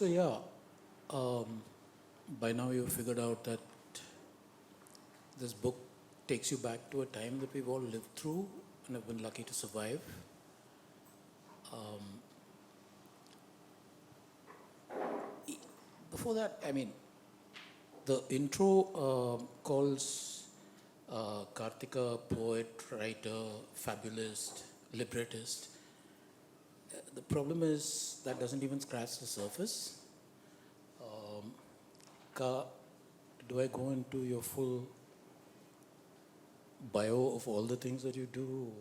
So yeah, by now you've figured out that this book takes you back to a time that we've all lived through and have been lucky to survive. Before that, I mean, the intro calls Karthika poet, writer, fabulist, librettist. The problem is that doesn't even scratch the surface. Do I go into your full bio of all the things that you do?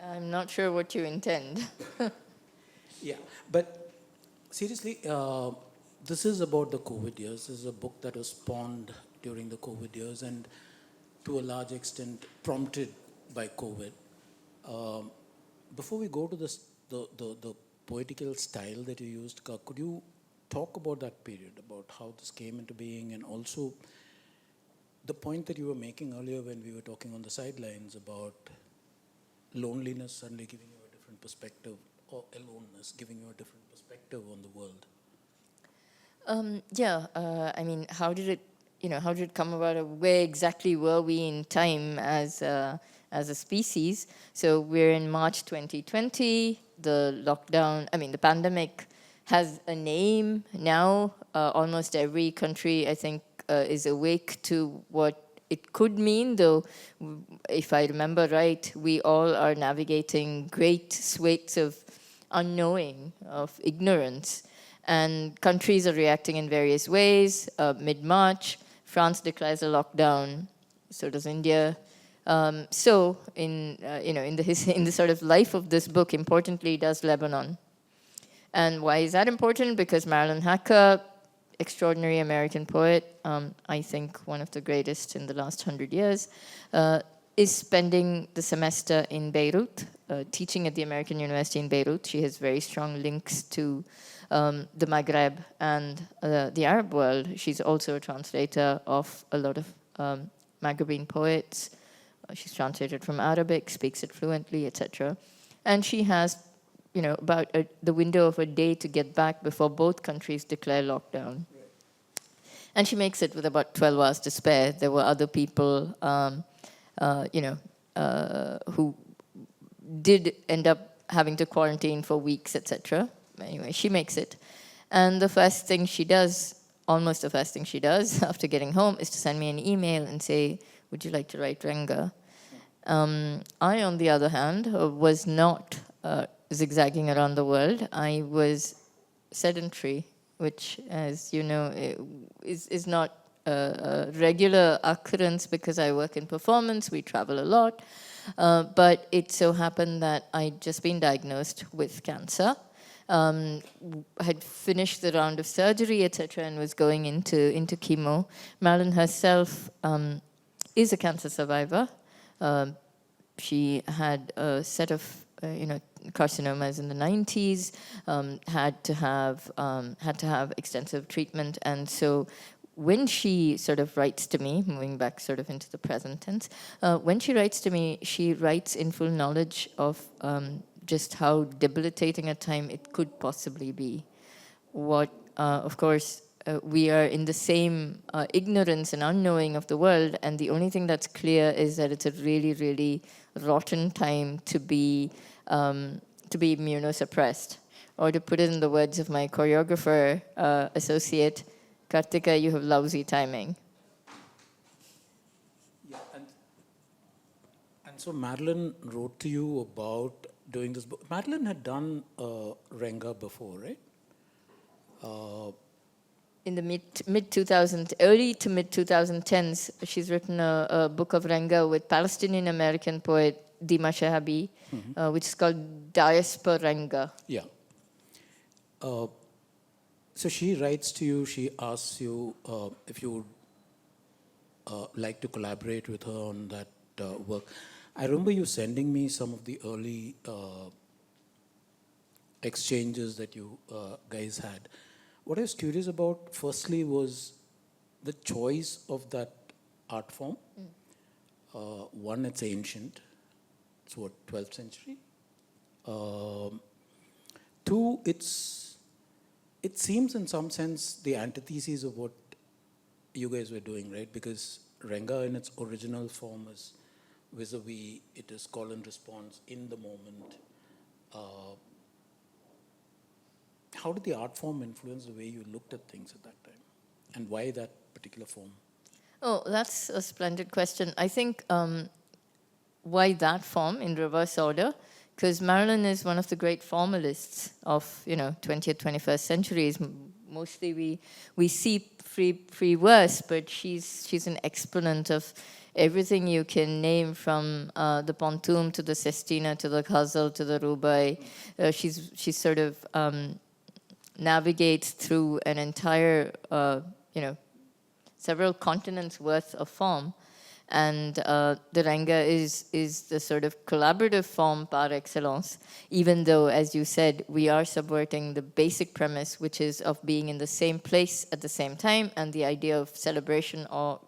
I'm not sure what you intend. Yeah, but seriously, this is about the COVID years. This is a book that was spawned during the COVID years and to a large extent prompted by COVID. Before we go to the poetical style that you used, could you talk about that period, about how this came into being, and also the point that you were making earlier when we were talking on the sidelines about loneliness suddenly giving you a different perspective, or aloneness giving you a different perspective on the world? I mean, how did it come about? Where exactly were we in time as a species? So we're in March 2020. The pandemic has a name now. Almost every country, I think, is awake to what it could mean, though, if I remember right, we all are navigating great swathes of unknowing, of ignorance. And countries are reacting in various ways. Mid-March, France declares a lockdown. So does India. In the sort of life of this book, importantly, does Lebanon. And why is that important? Because Marilyn, extraordinary American poet, I think one of the greatest in the last 100 years, is spending the semester in Beirut, teaching at the American University in Beirut. She has very strong links to the Maghreb and the Arab world. She's also a translator of a lot of Maghrebin poets. She's translated from Arabic, speaks it fluently, etc. And she has about the window of a day to get back before both countries declare lockdown. Right. And she makes it with about 12 hours to spare. There were other people, who did end up having to quarantine for weeks, etc. Anyway, she makes it. And the first thing she does, almost the first thing she does after getting home, is to send me an email and say, would you like to write Renga? I, on the other hand, was not zigzagging around the world. I was sedentary, which, as you know, is not a regular occurrence because I work in performance, we travel a lot. But it so happened that I'd just been diagnosed with cancer, had finished the round of surgery, etc., and was going into chemo. Marilyn herself is a cancer survivor. She had a set of carcinomas in the 90s, had to have extensive treatment. And so when she sort of writes to me, moving back sort of into the present tense, when she writes to me, she writes in full knowledge of just how debilitating a time it could possibly be. Of course, we are in the same ignorance and unknowing of the world, and the only thing that's clear is that it's a really, really rotten time to be immunosuppressed. Or to put it in the words of my choreographer associate, Karthika, you have lousy timing. Yeah, and so Marilyn wrote to you about doing this book. Marilyn had done Renga before, right? In the early to mid 2010s, she's written a book of Renga with Palestinian American poet Dima Shahabi, which is called Diaspora Renga. Yeah. So she writes to you, she asks you if you would like to collaborate with her on that work. I remember you sending me some of the early exchanges that you guys had. What I was curious about, firstly, was the choice of that art form. One, it's ancient. It's what, 12th century? Two, it's it seems in some sense the antithesis of what you guys were doing, right? Because Renga in its original form is vis-a-vis, it is call and response in the moment. How did the art form influence the way you looked at things at that time? And why that particular form? Oh, that's a splendid question. I think why that form in reverse order? Because Marilyn is one of the great formalists of 20th, 21st centuries. Mostly we see free verse, but she's an exponent of everything you can name, from the Pontoon to the Sestina to the Ghazal to the Rubai. She's sort of navigates through an entire several continents worth of form. And the Renga is the sort of collaborative form par excellence, even though, as you said, we are subverting the basic premise, which is of being in the same place at the same time, and the idea of celebration or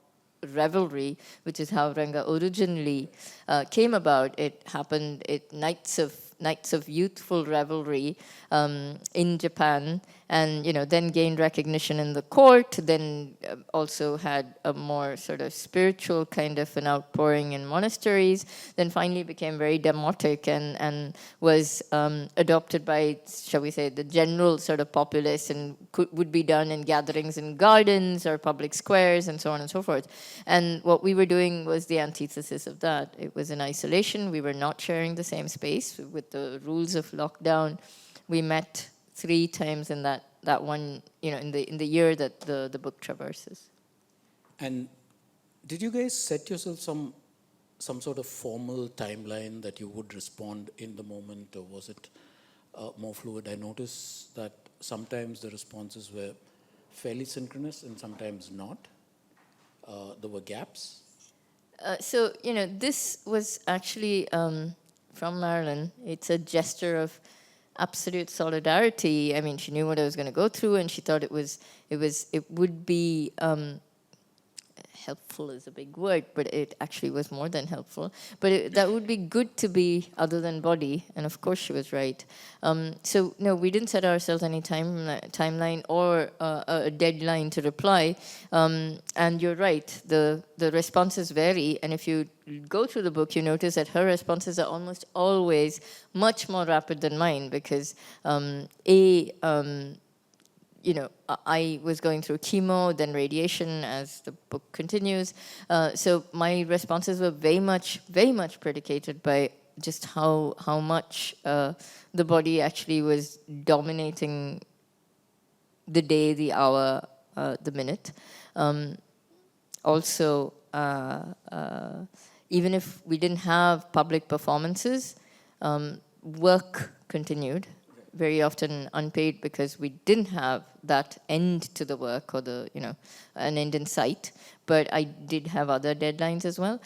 revelry, which is how Renga originally came about. It happened at nights of youthful revelry in Japan, and then gained recognition in the court, then also had a more sort of spiritual kind of an outpouring in monasteries, then finally became very demotic and was adopted by, shall we say, the general sort of populace, and would be done in gatherings in gardens or public squares and so on and so forth. And what we were doing was the antithesis of that. It was in isolation. We were not sharing the same space with the rules of lockdown. We met 3 times in that one, in the year that the book traverses. And did you guys set yourself some sort of formal timeline that you would respond in the moment, or was it more fluid? I noticed that sometimes the responses were fairly synchronous and sometimes not. There were gaps. So this was actually from Marilyn. It's a gesture of absolute solidarity. I mean, she knew what I was going to go through, and she thought it would be helpful is a big word, but it actually was more than helpful. But that would be good to be other than body, and of course she was right. So no, we didn't set ourselves any timeline or a deadline to reply. And you're right, the responses vary, and if you go through the book, you notice that her responses are almost always much more rapid than mine, because I was going through chemo, then radiation, as the book continues. So my responses were very much predicated by just how much the body actually was dominating the day, the hour, the minute. Also, even if we didn't have public performances, work continued. Very often unpaid, because we didn't have that end to the work, or an end in sight. But I did have other deadlines as well.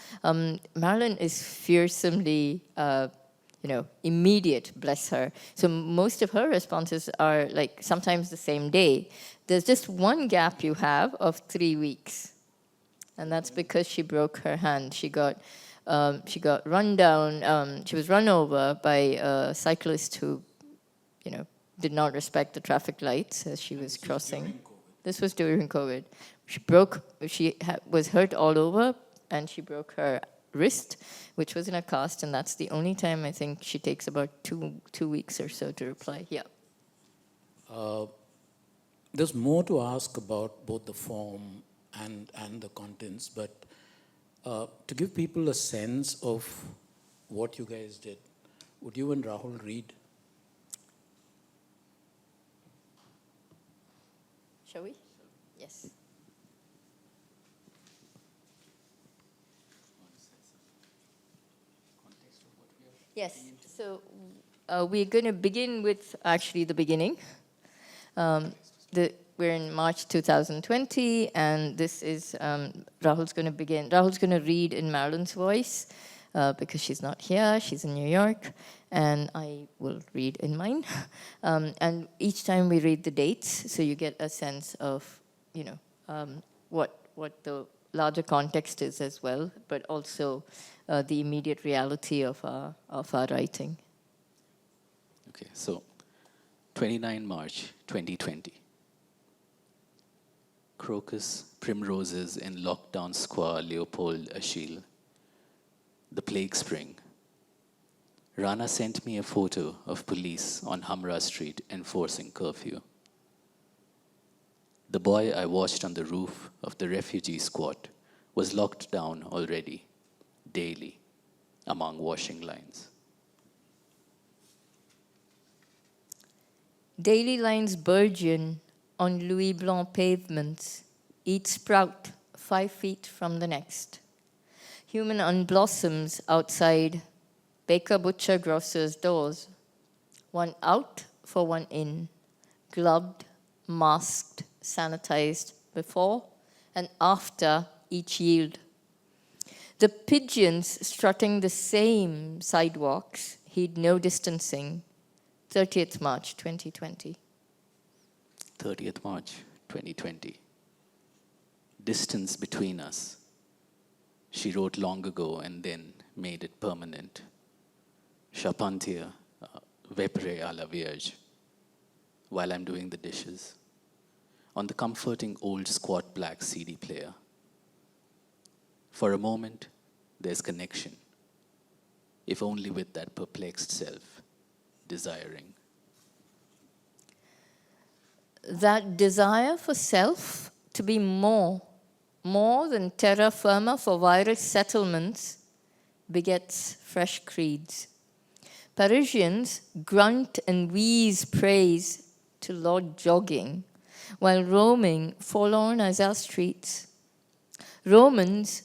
Marilyn is fearsomely, immediate, bless her. So most of her responses are like sometimes the same day. There's just one gap you have of 3 weeks, and that's because she broke her hand. She got run down. She was run over by a cyclist who did not respect the traffic lights as she was crossing. This was during COVID. She was hurt all over, and she broke her wrist, which was in a cast, and that's the only time I think she takes about two weeks or so to reply. Yeah. There's more to ask about both the form and the contents, but to give people a sense of what you guys did, would you and Rahul read? Shall we? Yes. Yes. So we're going to begin with actually the beginning. We're in March 2020, and this is Rahul's going to begin. Rahul's going to read in Marilyn's voice because she's not here. She's in New York. And I will read in mine. And each time we read the dates, so you get a sense of, what the larger context is as well, but also the immediate reality of our writing. Okay, so 29 March 2020. Crocus, primroses in lockdown square Leopold Achille. The plague spring. Rana sent me a photo of police on Hamra Street enforcing curfew. The boy I watched on the roof of the refugee squat was locked down already, daily, among washing lines. Daily lines burgeon on Louis Blanc pavements, each sprout 5 feet from the next. Human unblossoms outside baker, butcher, grocer's doors. One out for one in, gloved, masked, sanitized before and after each yield. The pigeons strutting the same sidewalks heed no distancing. 30th March 2020. 30th March 2020. Distance between us. She wrote long ago and then made it permanent. Charpentier, Vepre à la Vierge, while I'm doing the dishes. On the comforting old squat black CD player. For a moment, there's connection, if only with that perplexed self, desiring. That desire for self to be more than terra firma for virus settlements, begets fresh creeds. Parisians grunt and wheeze praise to Lord Jogging, while roaming forlorn as our streets. Romans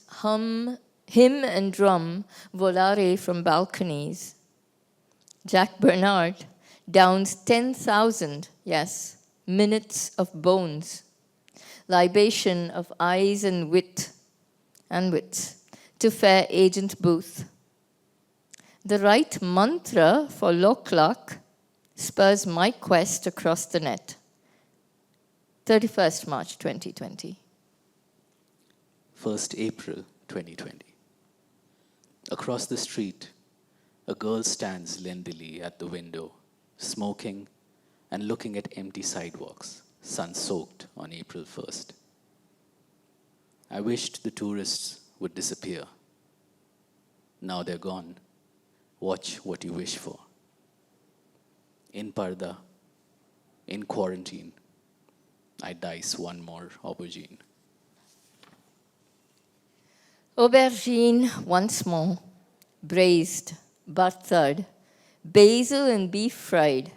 hymn and drum volare from balconies. Jack Bernard downs 10,000, yes, minutes of bones, libation of eyes and wits, to fair Agent Booth. The right mantra for Loklak spurs my quest across the net. 31st March 2020. 1st April 2020. Across the street, a girl stands lendily at the window, smoking and looking at empty sidewalks, sun-soaked on April 1st. I wished the tourists would disappear. Now they're gone. Watch what you wish for. In Parda, in quarantine, I dice one more aubergine. Aubergine once more, braised, buttered, basil and beef fried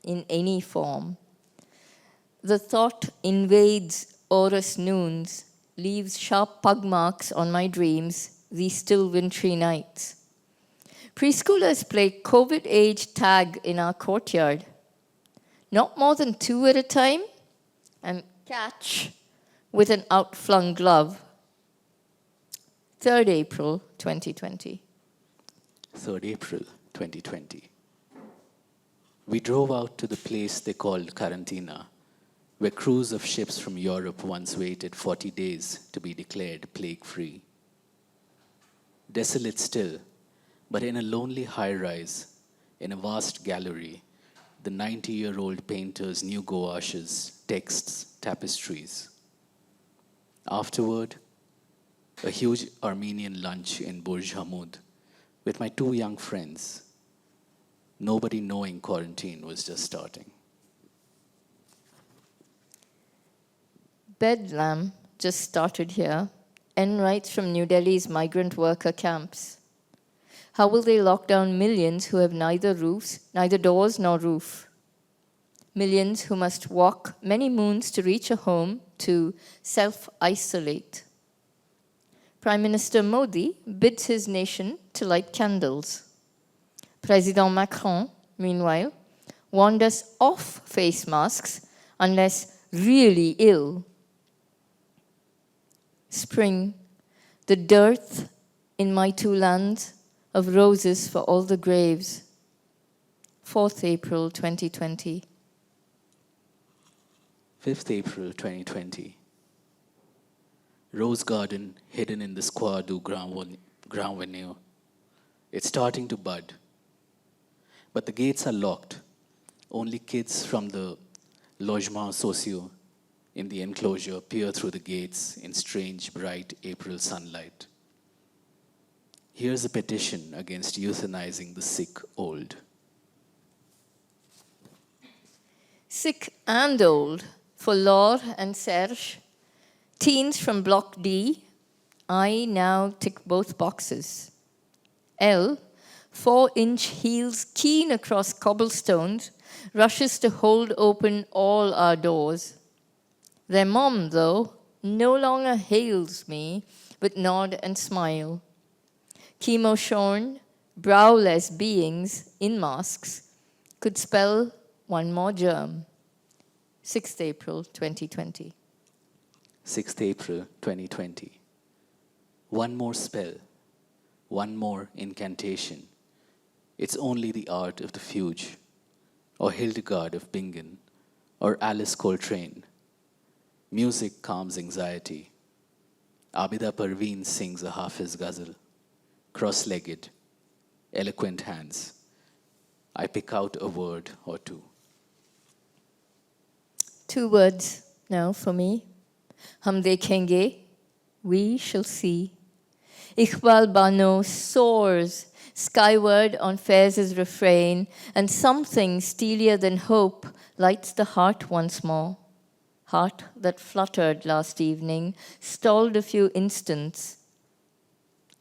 in any form. The thought invades Aurus noons, leaves sharp pug marks on my dreams these still wintry nights. Preschoolers play COVID-age tag in our courtyard. Not more than 2 at a time, and catch with an outflung glove. 3rd April 2020. 3rd April 2020. We drove out to the place they called Quarantina, where crews of ships from Europe once waited 40 days to be declared plague-free. Desolate still, but in a lonely high-rise, in a vast gallery, the 90-year-old painter's new gouaches, texts, tapestries. Afterward, a huge Armenian lunch in Burj Hamid with my 2 young friends, nobody knowing quarantine was just starting. Bedlam just started here. N writes from New Delhi's migrant worker camps. How will they lock down millions who have neither doors nor roof? Millions who must walk many moons to reach a home to self-isolate. Prime Minister Modi bids his nation to light candles. President Macron, meanwhile, warned us off face masks unless really ill. Spring, the dearth in my 2 lands of roses for all the graves. 4th April 2020. 5th April 2020. Rose garden hidden in the Square du Grand Venue. It's starting to bud. But the gates are locked. Only kids from the logement sociaux in the enclosure peer through the gates in strange, bright April sunlight. Here's a petition against euthanizing the sick old. Sick and old, for Laure and Serge, teens from Block D, I now tick both boxes. L, 4-inch heels keen across cobblestones, rushes to hold open all our doors. Their mom, though, no longer hails me with nod and smile. Chemo-shorn, browless beings in masks could spell one more germ. 6th April 2020. 6th April 2020. One more spell, one more incantation. It's only the art of the fugue, or Hildegard of Bingen, or Alice Coltrane. Music calms anxiety. Abida Parveen sings a Hafiz ghazal. Cross-legged, eloquent hands. I pick out a word or two. 2 words now for me. Hum dekhenge, we shall see. Iqbal Bano soars skyward on Fairz's refrain, and something steelier than hope lights the heart once more. Heart that fluttered last evening, stalled a few instants.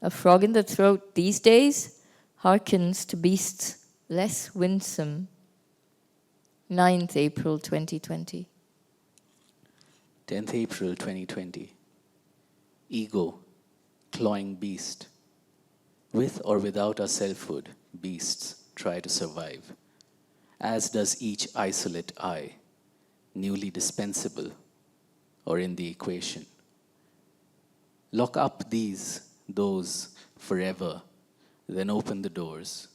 A frog in the throat these days hearkens to beasts less winsome. 9th April 2020. 10th April 2020. Ego, clawing beast. With or without our selfhood, beasts try to survive, as does each isolate I, newly dispensable or in the equation. Lock up these, those, forever, then open the doors.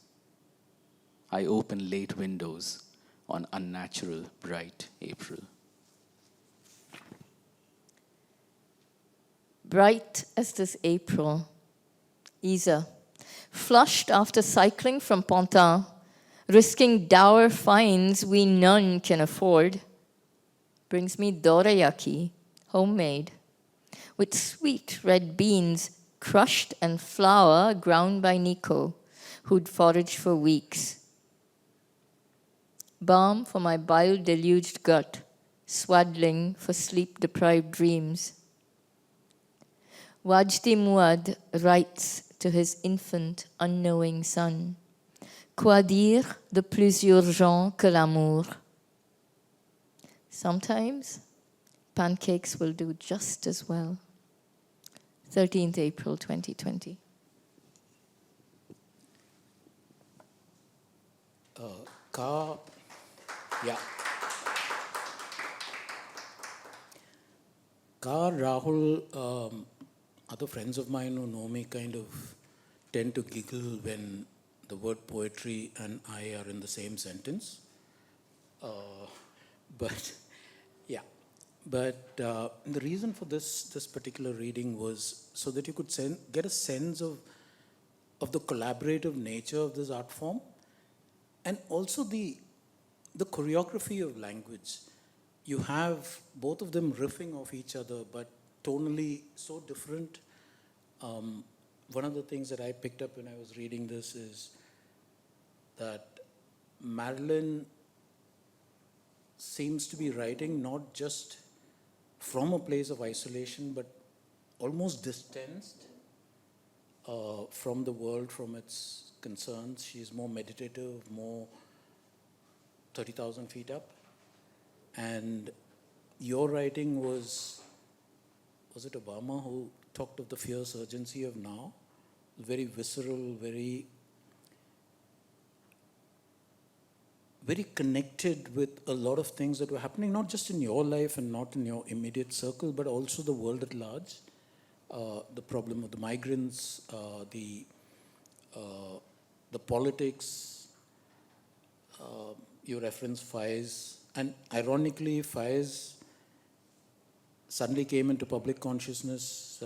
I open late windows on unnatural bright April. Bright as this April, Isa, flushed after cycling from Pantin, risking dour fines we none can afford, brings me dorayaki, homemade, with sweet red beans crushed and flour ground by Nico, who'd foraged for weeks. Balm for my bile-deluged gut, swaddling for sleep-deprived dreams. Wajdi Muad writes to his infant, unknowing son, Quoi dire de plus urgent que l'amour? Sometimes pancakes will do just as well. 13th April 2020. Yeah. Rahul, other friends of mine who know me kind of tend to giggle when the word poetry and I are in the same sentence. But yeah, but the reason for this particular reading was so that you could get a sense of the collaborative nature of this art form, and also the choreography of language. You have both of them riffing off each other, but tonally so different. One of the things that I picked up when I was reading this is that Marilyn seems to be writing not just from a place of isolation, but almost distanced from the world, from its concerns. She's more meditative, more 30,000 feet up. And your writing was it Obama who talked of the fierce urgency of now? Very visceral, very connected with a lot of things that were happening, not just in your life and not in your immediate circle, but also the world at large. The problem of the migrants, the politics. You reference Faiz, and ironically, Faiz suddenly came into public consciousness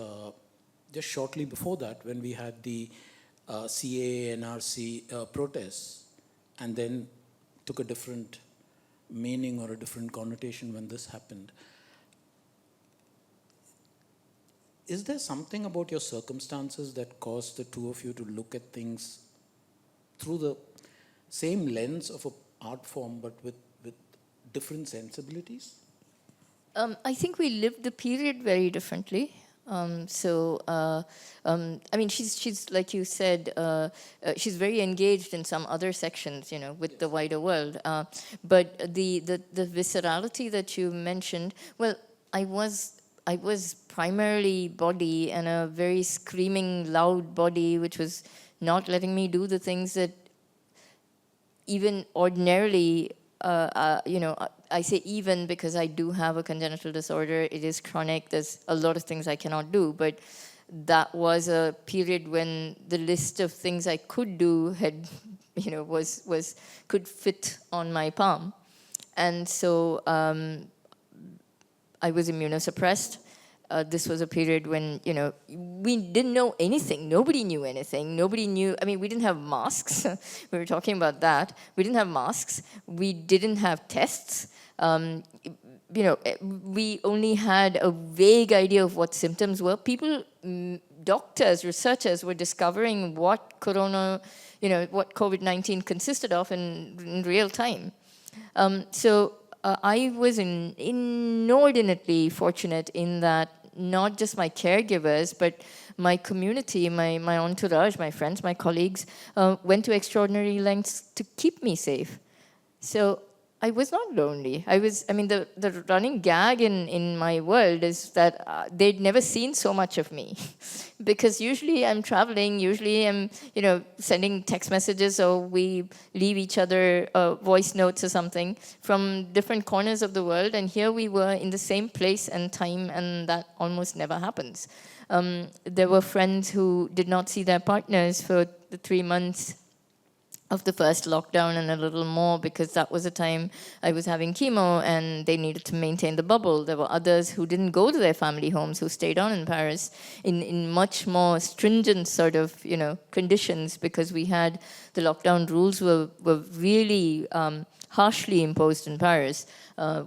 just shortly before that, when we had the CAA, NRC protests, and then took a different meaning or a different connotation when this happened. Is there something about your circumstances that caused the two of you to look at things through the same lens of an art form but with different sensibilities? I think we lived the period very differently. I mean, she's like you said, she's very engaged in some other sections, you know, with the wider world. But the viscerality that you mentioned, well, I was primarily body, and a very screaming, loud body, which was not letting me do the things that even ordinarily, I say even because I do have a congenital disorder. It is chronic. There's a lot of things I cannot do. But that was a period when the list of things I could do had, could fit on my palm. And so I was immunosuppressed. This was a period when, we didn't know anything. Nobody knew anything. Nobody knew. I mean, we didn't have masks. We were talking about that. We didn't have masks. We didn't have tests. We only had a vague idea of what symptoms were. People, doctors, researchers were discovering what what COVID-19 consisted of in real time. I was inordinately fortunate in that not just my caregivers, but my community, my entourage, my friends, my colleagues went to extraordinary lengths to keep me safe. So I was not lonely. The running gag in my world is that they'd never seen so much of me. Because usually I'm traveling, usually I'm, sending text messages, or we leave each other voice notes or something from different corners of the world. And here we were in the same place and time, and that almost never happens. There were friends who did not see their partners for the 3 months of the first lockdown and a little more, because that was a time I was having chemo and they needed to maintain the bubble. There were others who didn't go to their family homes, who stayed on in Paris in much more stringent sort of, conditions, because we had the lockdown rules were really harshly imposed in Paris.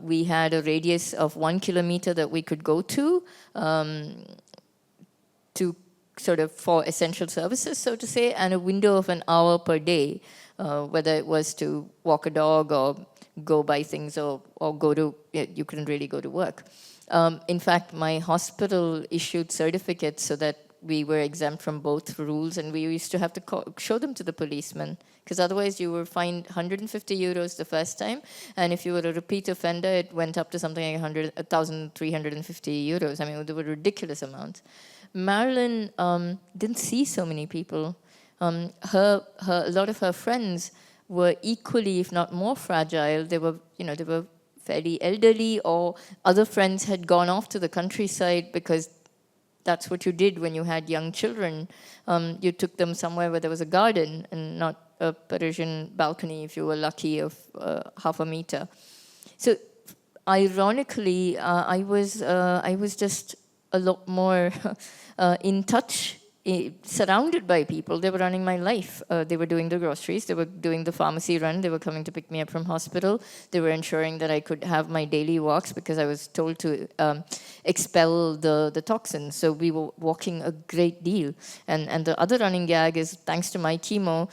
We had a radius of 1 kilometer that we could go to sort of for essential services, so to say, and a window of an hour per day, whether it was to walk a dog or go buy things or go to, you couldn't really go to work. In fact, my hospital issued certificates so that we were exempt from both rules, and we used to have to show them to the policeman, because otherwise you were fined 150 euros the first time, and if you were a repeat offender, it went up to something like 1,350 euros. I mean, they were ridiculous amounts. Marilyn didn't see so many people. A lot of her friends were equally, if not more, fragile. They were fairly elderly, or other friends had gone off to the countryside, because that's what you did when you had young children. You took them somewhere where there was a garden and not a Parisian balcony, if you were lucky, of half a meter. So, ironically, I was just a lot more in touch, surrounded by people. They were running my life. They were doing the groceries. They were doing the pharmacy run. They were coming to pick me up from hospital. They were ensuring that I could have my daily walks, because I was told to expel the toxins. So we were walking a great deal. And the other running gag is, thanks to my chemo,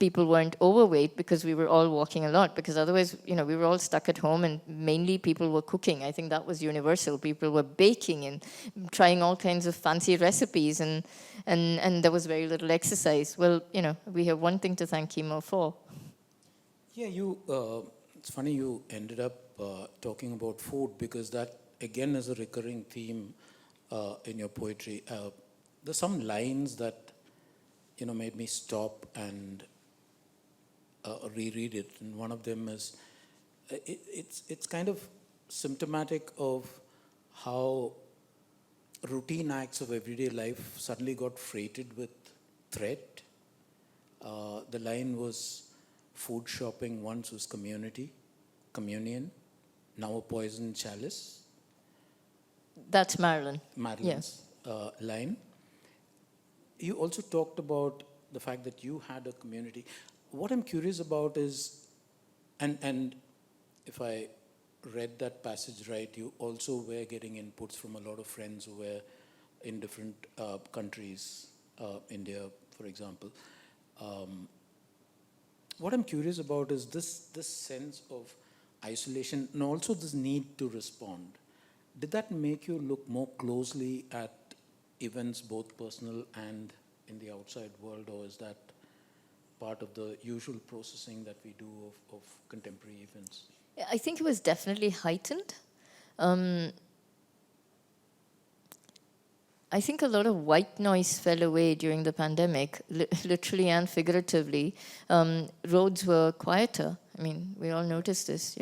people weren't overweight, because we were all walking a lot, because otherwise, we were all stuck at home, and mainly people were cooking. I think that was universal. People were baking and trying all kinds of fancy recipes, and there was very little exercise. Well, we have one thing to thank chemo for. Yeah, it's funny you ended up talking about food, because that, again, is a recurring theme in your poetry. There's some lines that, made me stop and reread it, and one of them is, it's kind of symptomatic of how routine acts of everyday life suddenly got freighted with threat. The line was, food shopping once was communion, now a poison chalice. That's Marilyn's line. You also talked about the fact that you had a community. What I'm curious about is, and if I read that passage right, you also were getting inputs from a lot of friends who were in different countries, India, for example. What I'm curious about is this sense of isolation and also this need to respond. Did that make you look more closely at events, both personal and in the outside world, or is that part of the usual processing that we do of contemporary events? Yeah, I think it was definitely heightened. I think a lot of white noise fell away during the pandemic, literally and figuratively. Roads were quieter. I mean, we all noticed this.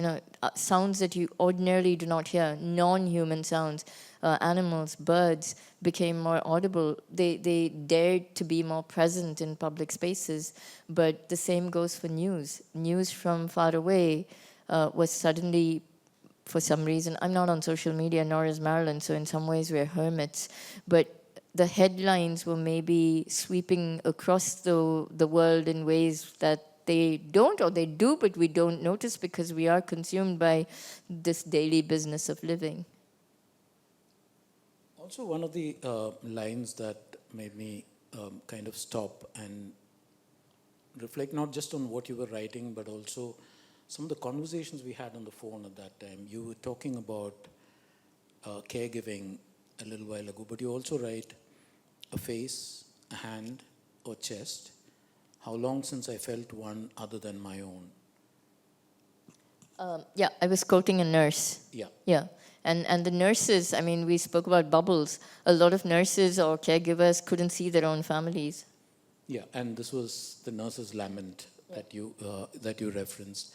Sounds that you ordinarily do not hear, non-human sounds, animals, birds became more audible. They dared to be more present in public spaces. But the same goes for news. News from far away was suddenly, for some reason, I'm not on social media, nor is Marilyn, so in some ways we're hermits, but the headlines were maybe sweeping across the world in ways that they don't, or they do, but we don't notice because we are consumed by this daily business of living. Also, one of the lines that made me kind of stop and reflect not just on what you were writing, but also some of the conversations we had on the phone at that time. You were talking about caregiving a little while ago, but you also write a face, a hand, or chest. How long since I felt one other than my own? Yeah, I was quoting a nurse. Yeah. Yeah. And the nurses, I mean, we spoke about bubbles. A lot of nurses or caregivers couldn't see their own families. Yeah, and this was the nurse's lament that you referenced.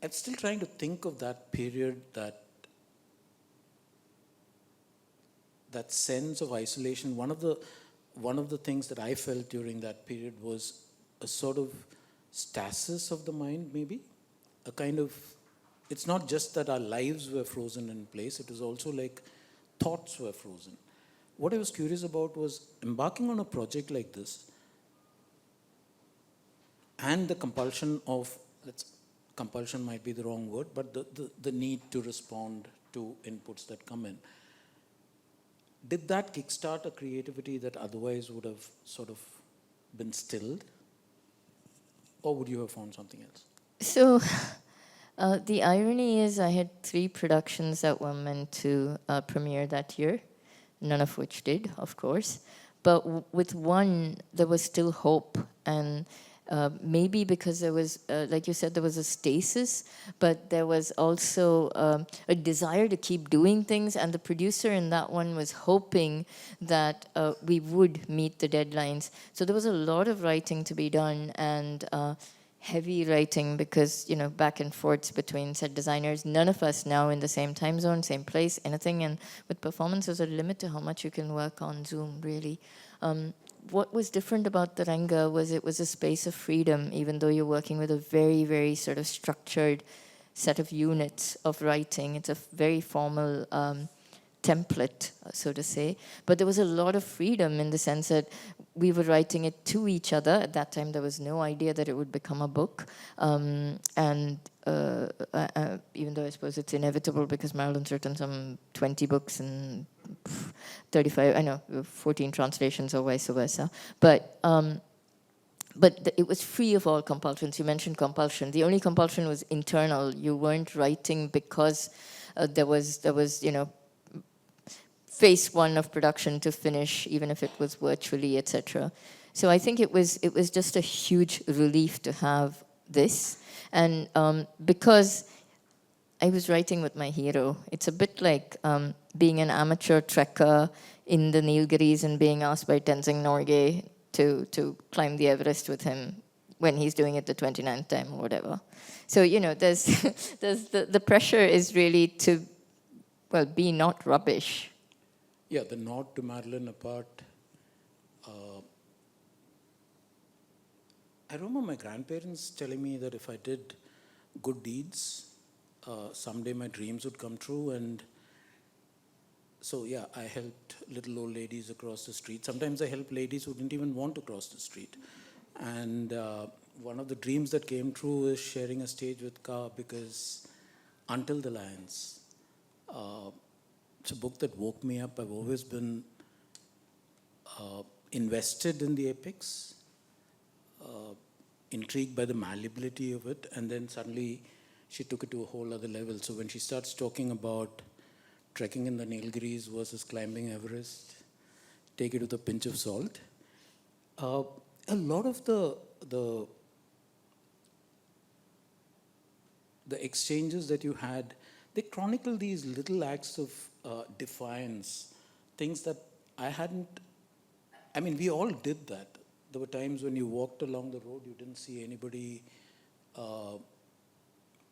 I'm still trying to think of that period, that sense of isolation. One of the things that I felt during that period was a sort of stasis of the mind, maybe. A kind of, it's not just that our lives were frozen in place, it was also like thoughts were frozen. What I was curious about was embarking on a project like this and the compulsion of, compulsion might be the wrong word, but the need to respond to inputs that come in. Did that kickstart a creativity that otherwise would have sort of been stilled? Or would you have found something else? So the irony is I had 3 productions that were meant to premiere that year, none of which did, of course. But with one, there was still hope. And maybe because there was, like you said, there was a stasis, but there was also a desire to keep doing things. And the producer in that one was hoping that we would meet the deadlines. So there was a lot of writing to be done, and heavy writing because, back and forth between set designers. None of us now in the same time zone, same place, anything. And with performance, there's a limit to how much you can work on Zoom, really. What was different about the Renga was it was a space of freedom, even though you're working with a very, very sort of structured set of units of writing. It's a very formal template, so to say. But there was a lot of freedom in the sense that we were writing it to each other. At that time, there was no idea that it would become a book. And even though I suppose it's inevitable because Marilyn's written some 20 books and 14 translations or vice versa. But it was free of all compulsions. You mentioned compulsion. The only compulsion was internal. You weren't writing because there was phase 1 of production to finish, even if it was virtually, etc. So I think it was just a huge relief to have this. And because I was writing with my hero, it's a bit like being an amateur trekker in the Nilgiris and being asked by Tenzing Norgay to climb the Everest with him when he's doing it the 29th time or whatever. So, there's the pressure is really to, be not rubbish. Yeah, the nod to Marilyn apart. I remember my grandparents telling me that if I did good deeds, someday my dreams would come true. And so, yeah, I helped little old ladies across the street. Sometimes I helped ladies who didn't even want to cross the street. And one of the dreams that came true is sharing a stage with Ka, because Until the Lions, it's a book that woke me up. I've always been invested in the epics, intrigued by the malleability of it, and then suddenly she took it to a whole other level. So when she starts talking about trekking in the Nilgiris versus climbing Everest, take it with a pinch of salt. A lot of the exchanges that you had, they chronicle these little acts of defiance, things that I hadn't. I mean, we all did that. There were times when you walked along the road, you didn't see anybody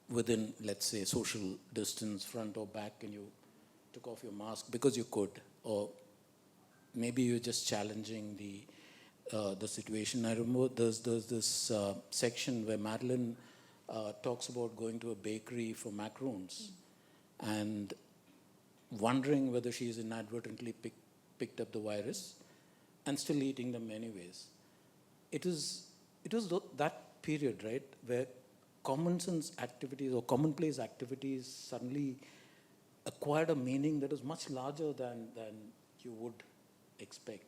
within, let's say, social distance, front or back, and you took off your mask because you could, or maybe you're just challenging the situation. I remember there's this section where Marilyn talks about going to a bakery for macaroons and wondering whether she's inadvertently picked up the virus and still eating them anyways. It was that period, right, where common sense activities or commonplace activities suddenly acquired a meaning that is much larger than you would expect.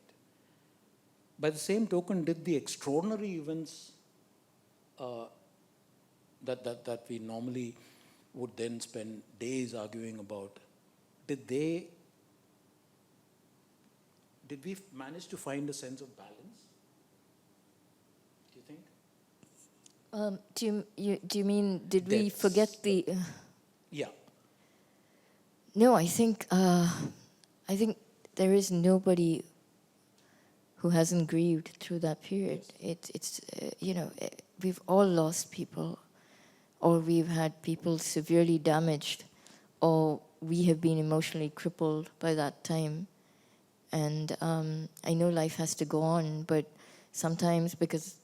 By the same token, did the extraordinary events that we normally would then spend days arguing about, did we manage to find a sense of balance? Do you think? Do you mean, did we Deaths. forget the... Yeah. No, I think there is nobody who hasn't grieved through that period. It's we've all lost people, or we've had people severely damaged, or we have been emotionally crippled by that time. And I know life has to go on, but sometimes, because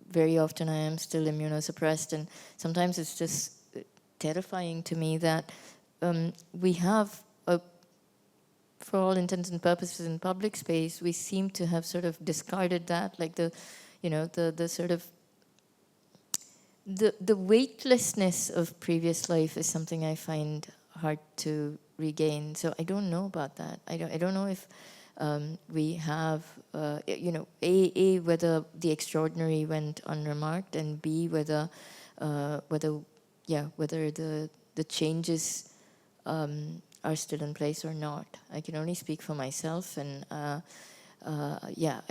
very often I am still immunosuppressed, and sometimes it's just terrifying to me that we have, for all intents and purposes in public space, we seem to have sort of discarded that, like the sort of, the weightlessness of previous life is something I find hard to regain. So I don't know about that. I don't know if we have, whether the extraordinary went unremarked, and B, whether the changes are still in place or not. I can only speak for myself, and I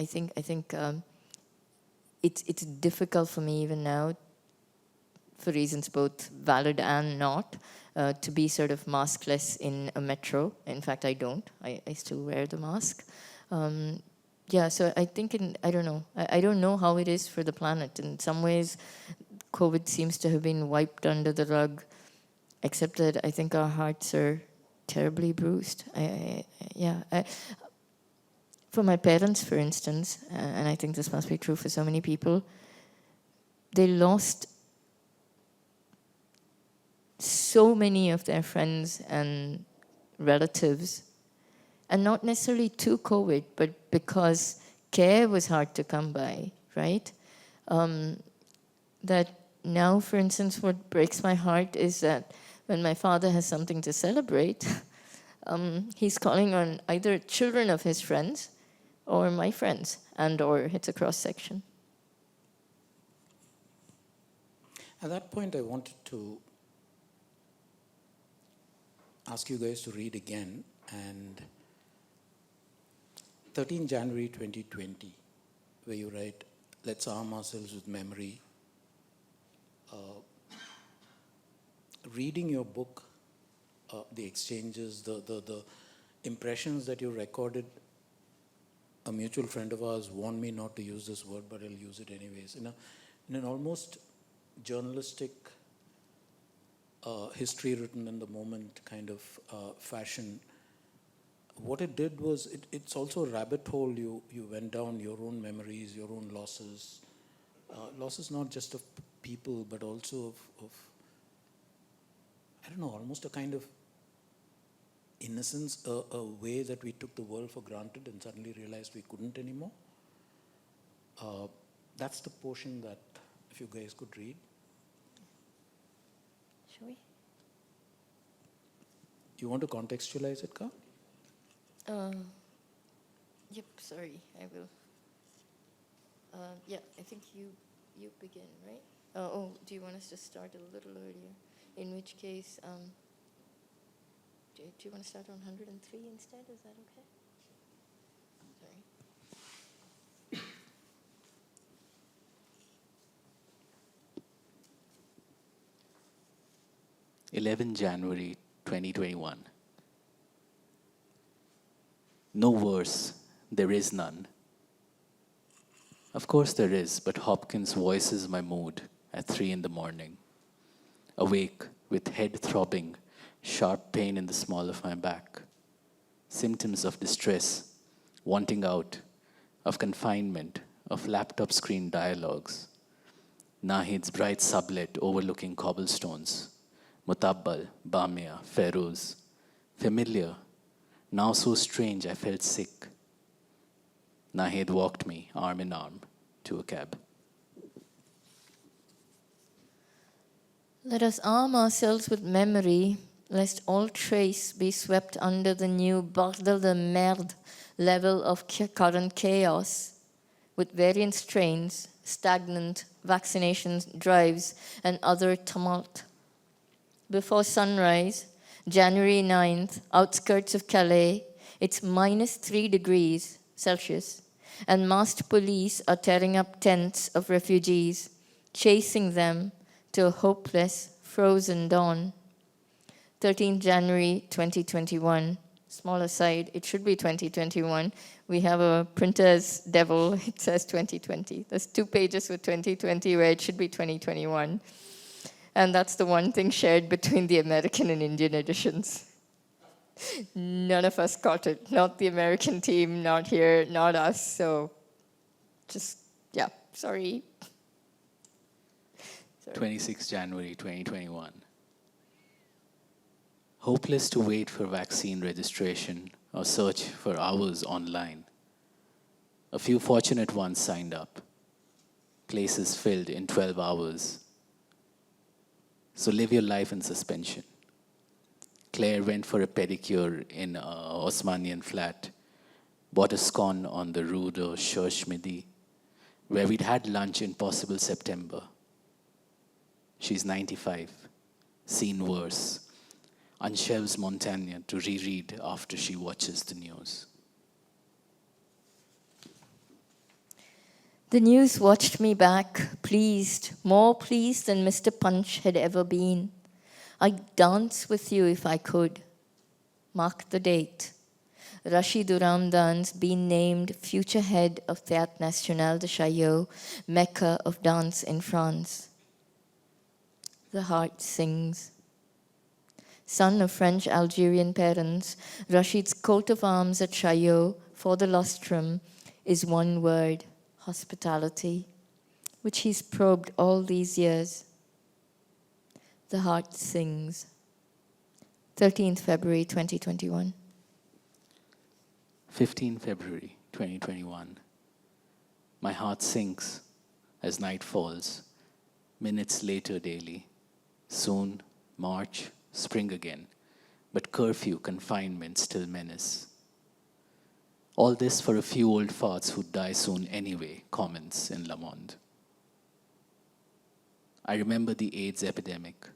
think it's difficult for me even now, for reasons both valid and not, to be sort of maskless in a metro. In fact, I don't. I still wear the mask. So I think I don't know. I don't know how it is for the planet. In some ways, COVID seems to have been wiped under the rug, except that I think our hearts are terribly bruised. For my parents, for instance, and I think this must be true for so many people, they lost so many of their friends and relatives, and not necessarily to COVID, but because care was hard to come by, right? That now, for instance, what breaks my heart is that when my father has something to celebrate, he's calling on either children of his friends or my friends, or it's a cross-section. At that point, I wanted to ask you guys to read again, and 13 January 2020, where you write, "Let's arm ourselves with memory." Reading your book, the exchanges, the impressions that you recorded, a mutual friend of ours warned me not to use this word, but I'll use it anyways. In an almost journalistic, history written in the moment kind of fashion, what it did was, it's also a rabbit hole you went down, your own memories, your own losses. Losses not just of people, but also of I don't know, almost a kind of innocence, a way that we took the world for granted and suddenly realized we couldn't anymore. That's the portion that, if you guys could read. Shall we? You want to contextualize it, Ka? Yep, sorry, I will. Yeah, I think you begin, right? Oh, do you want us to start a little earlier? In which case, do you want to start on 103 instead? Is that okay? Sorry. 11 January 2021. No worse, there is none. Of course there is, but Hopkins voices my mood at 3 in the morning. Awake, with head throbbing, sharp pain in the small of my back. Symptoms of distress, wanting out, of confinement, of laptop screen dialogues. Nahid's bright sublet overlooking cobblestones. Mutabbal, Bamia, Feroz. Familiar, now so strange I felt sick. Nahid walked me, arm in arm, to a cab. Let us arm ourselves with memory, lest all trace be swept under the new bordel de merde level of current chaos, with variant strains, stagnant vaccinations, drives, and other tumult. Before sunrise, January 9th, outskirts of Calais, it's -3 degrees Celsius, and masked police are tearing up tents of refugees, chasing them to a hopeless, frozen dawn. 13th January 2021. Small aside, it should be 2021. We have a printer's devil, it says 2020. There's 2 pages with 2020 where it should be 2021. And that's the one thing shared between the American and Indian editions. None of us caught it. Not the American team, not here, not us. So just, yeah, sorry. 26 January 2021. Hopeless to wait for vaccine registration or search for hours online. A few fortunate ones signed up. Places filled in 12 hours. So live your life in suspension. Claire went for a pedicure in an Osmanian flat, bought a scone on the Rue de Cherche Midi, where we'd had lunch in possible September. She's 95, seen worse, unshelves Montaigne to reread after she watches the news. The news watched me back, pleased, more pleased than Mr. Punch had ever been. I'd dance with you if I could. Mark the date. Rashid Ramdan's been named future head of Théâtre National de Chaillot, Mecca of dance in France. The heart sings. Son of French-Algerian parents, Rashid's coat of arms at Chaillot for the lustrum is one word, hospitality, which he's probed all these years. The heart sings. 13th February 2021. 15 February 2021. My heart sinks as night falls, minutes later daily. Soon, March, spring again, but curfew, confinement still menace. All this for a few old farts who'd die soon anyway, comments in Le Monde. I remember the AIDS epidemic,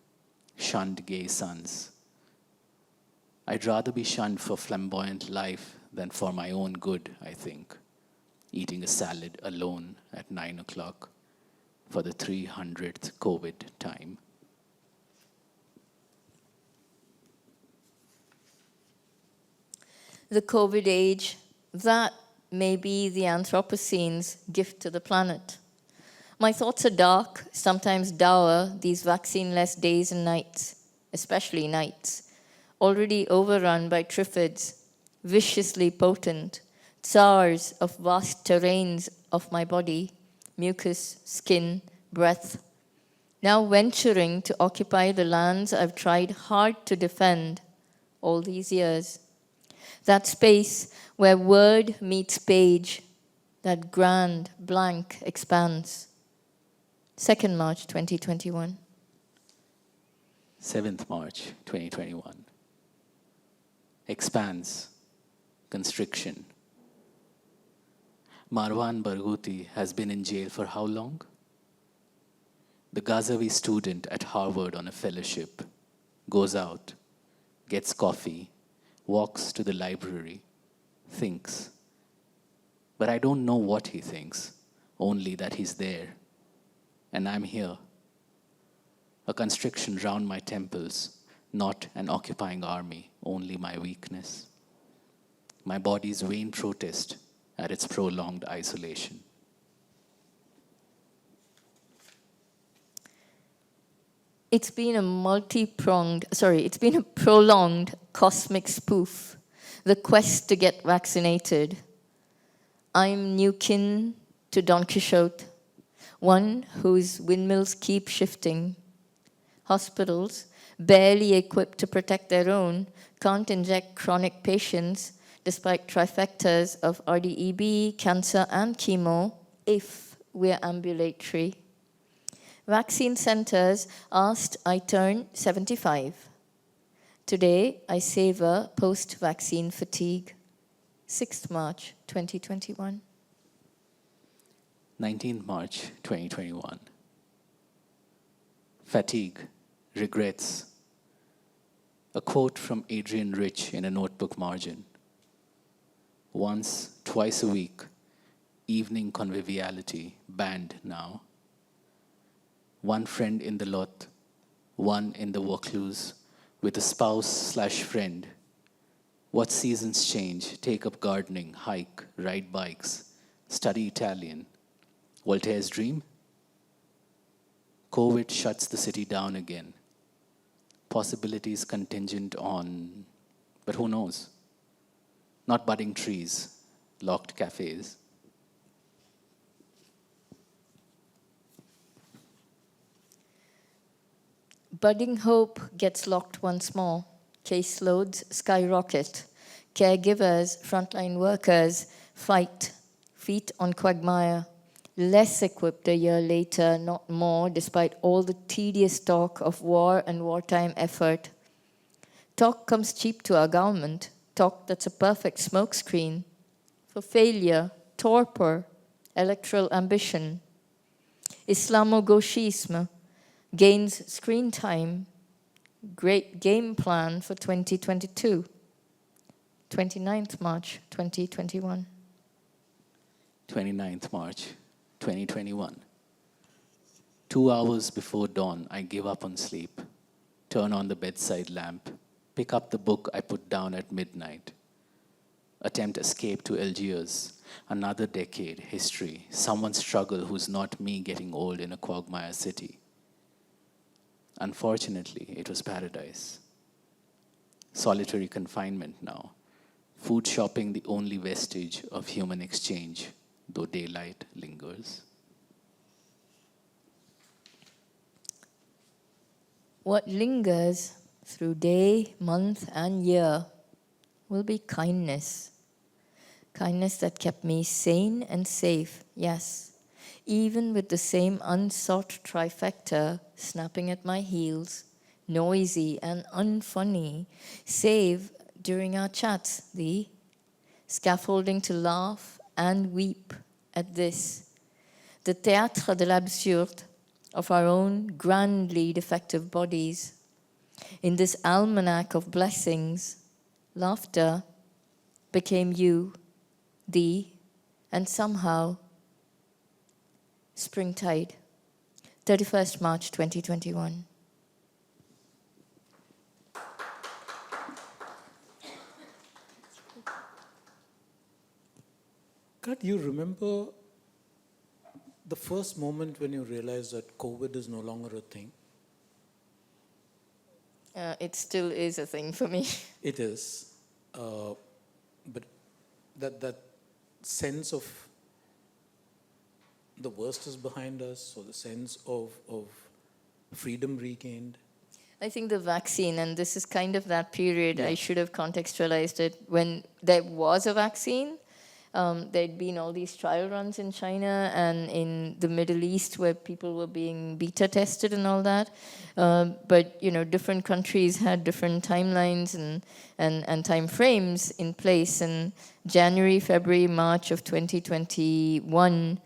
shunned gay sons. I'd rather be shunned for flamboyant life than for my own good, I think, eating a salad alone at 9 o'clock for the 300th COVID time. The COVID age, that may be the Anthropocene's gift to the planet. My thoughts are dark, sometimes dour, these vaccine-less days and nights, especially nights, already overrun by triffids, viciously potent, tsars of vast terrains of my body, mucus, skin, breath, now venturing to occupy the lands I've tried hard to defend all these years. That space where word meets page, that grand, blank expanse. 2nd March 2021. 7th March 2021. Expanse, constriction. Marwan Barghouti has been in jail for how long? The Ghazavi student at Harvard on a fellowship goes out, gets coffee, walks to the library, thinks. But I don't know what he thinks, only that he's there. And I'm here. A constriction round my temples, not an occupying army, only my weakness. My body's vain protest at its prolonged isolation. It's been a prolonged cosmic spoof. The quest to get vaccinated. I'm new kin to Don Quixote, one whose windmills keep shifting. Hospitals, barely equipped to protect their own, can't inject chronic patients despite trifectas of RDEB, cancer, and chemo if we're ambulatory. Vaccine centers asked I turn 75. Today, I savor post-vaccine fatigue. 6th March 2021. 19th March 2021. Fatigue, regrets. A quote from Adrian Rich in a notebook margin. Once, twice a week, evening conviviality, banned now. One friend in the lot, one in the Vaucluse, with a spouse/friend. What seasons change, take up gardening, hike, ride bikes, study Italian. Voltaire's dream? COVID shuts the city down again. Possibilities contingent on, but who knows? Not budding trees, locked cafes. Budding hope gets locked once more. Caseloads skyrocket. Caregivers, frontline workers fight, feet on quagmire. Less equipped a year later, not more, despite all the tedious talk of war and wartime effort. Talk comes cheap to our government. Talk that's a perfect smokescreen for failure, torpor, electoral ambition. Islamo-gauchisme gains screen time. Great game plan for 2022. 29th March 2021. 29th March 2021. 2 hours before dawn, I give up on sleep, turn on the bedside lamp, pick up the book I put down at midnight, attempt escape to Algiers, another decade, history, someone's struggle who's not me getting old in a quagmire city. Unfortunately, it was paradise. Solitary confinement now. Food shopping the only vestige of human exchange, though daylight lingers. What lingers through day, month, and year will be kindness. Kindness that kept me sane and safe, yes, even with the same unsought trifecta snapping at my heels, noisy and unfunny, save during our chats, the scaffolding to laugh and weep at this, the théâtre de l'absurde of our own grandly defective bodies. In this almanac of blessings, laughter became you, thee, and somehow springtide. 31st March 2021. God, you remember the first moment when you realized that COVID is no longer a thing? It still is a thing for me. It is. But that sense of the worst is behind us, or the sense of freedom regained? I think the vaccine, and this is kind of that period, I should have contextualized it, when there was a vaccine, there'd been all these trial runs in China and in the Middle East where people were being beta tested and all that. But different countries had different timelines and time frames in place. And January, February, March of 2021,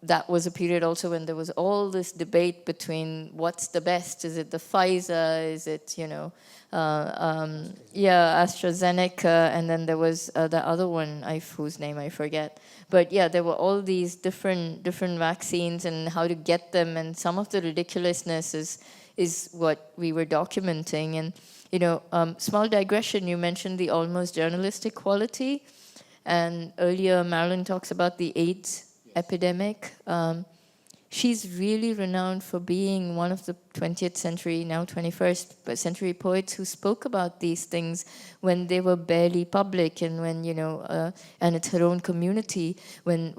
that was a period also when there was all this debate between what's the best. Is it the Pfizer? Is it, AstraZeneca? And then there was the other one, whose name I forget. But yeah, there were all these different vaccines and how to get them. And some of the ridiculousness is what we were documenting. And, small digression, you mentioned the almost journalistic quality. And earlier, Marilyn talks about the AIDS epidemic. She's really renowned for being one of the 20th century, now 21st century poets who spoke about these things when they were barely public, and when, and it's her own community, when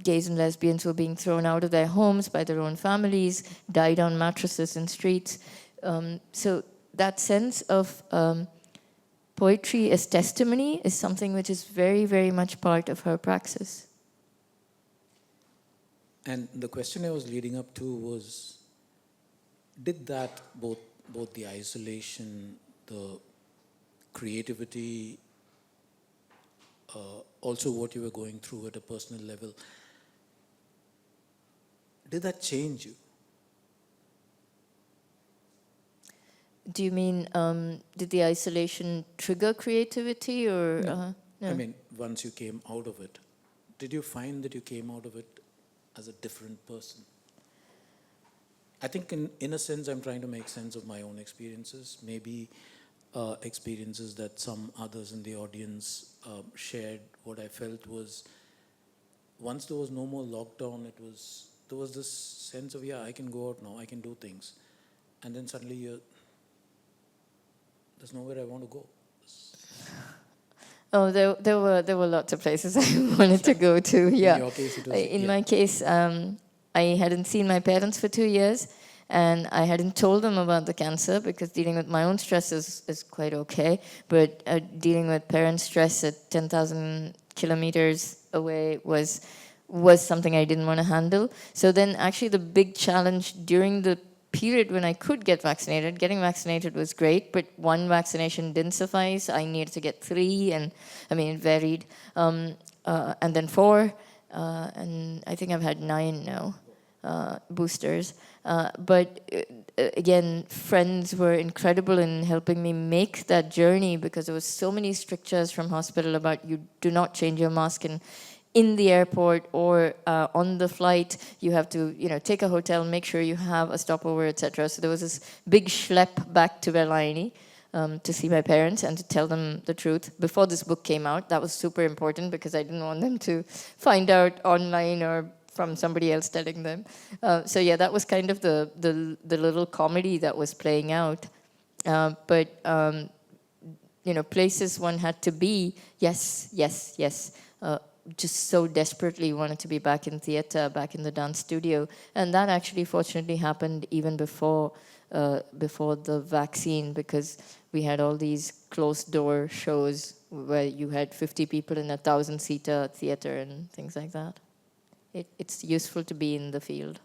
gays and lesbians were being thrown out of their homes by their own families, died on mattresses in streets. So that sense of poetry as testimony is something which is very, very much part of her praxis. And the question I was leading up to was, did that, both the isolation, the creativity, also what you were going through at a personal level, did that change you? Do you mean, did the isolation trigger creativity, or? No. No. I mean, once you came out of it, did you find that you came out of it as a different person? I think in a sense, I'm trying to make sense of my own experiences, maybe experiences that some others in the audience shared. What I felt was, once there was no more lockdown, there was this sense of, I can go out now, I can do things. And then suddenly there's nowhere I want to go. Oh, there were lots of places I wanted to go to. Yeah. In your case, it was, In my case, I hadn't seen my parents for 2 years, and I hadn't told them about the cancer because dealing with my own stress is quite okay, but dealing with parents' stress at 10,000 kilometers away was something I didn't want to handle. So then, actually, the big challenge during the period when I could get vaccinated, getting vaccinated was great, but one vaccination didn't suffice. I needed to get 3, and it varied. And then 4, and I think I've had 9 now, boosters. But again, friends were incredible in helping me make that journey, because there was so many strictures from hospital about you do not change your mask in the airport or on the flight. You have to, take a hotel, make sure you have a stopover, etc. So there was this big schlep back to Berlin to see my parents and to tell them the truth before this book came out. That was super important because I didn't want them to find out online or from somebody else telling them. So yeah, that was kind of the little comedy that was playing out. But places one had to be, yes. Just so desperately wanted to be back in theater, back in the dance studio. And that actually fortunately happened even before the vaccine, because we had all these closed door shows where you had 50 people in a 1,000-seater theater and things like that. It's useful to be in the field.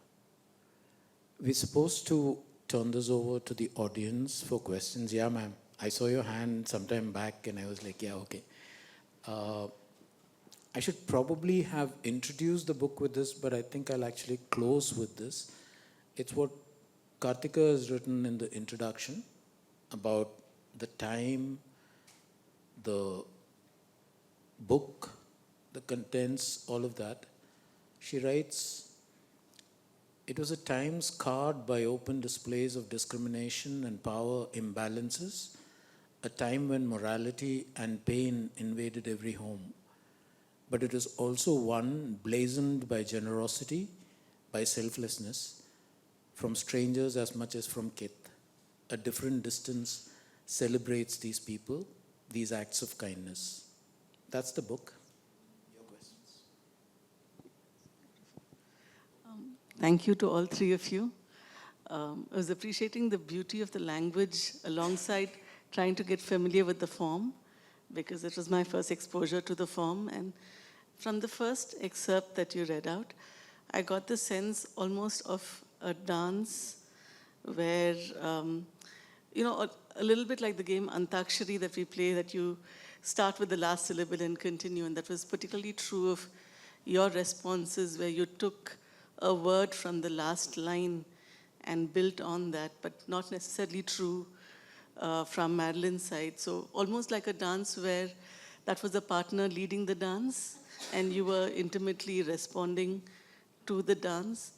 We're supposed to turn this over to the audience for questions. Yeah, ma'am. I saw your hand sometime back and I was like, yeah, okay. I should probably have introduced the book with this, but I think I'll actually close with this. It's what Karthika has written in the introduction about the time, the book, the contents, all of that. She writes, "It was a time scarred by open displays of discrimination and power imbalances, a time when morality and pain invaded every home. But it is also one blazoned by generosity, by selflessness, from strangers as much as from kith. A different distance celebrates these people, these acts of kindness." That's the book. Your questions. Thank you to all 3 of you. I was appreciating the beauty of the language alongside trying to get familiar with the form. because it was my first exposure to the form. And from the first excerpt that you read out, I got the sense almost of a dance where, a little bit like the game Antakshari that we play, that you start with the last syllable and continue. And that was particularly true of your responses, where you took a word from the last line and built on that, but not necessarily true from Marilyn's side. So almost like a dance where that was the partner leading the dance and you were intimately responding to the dance.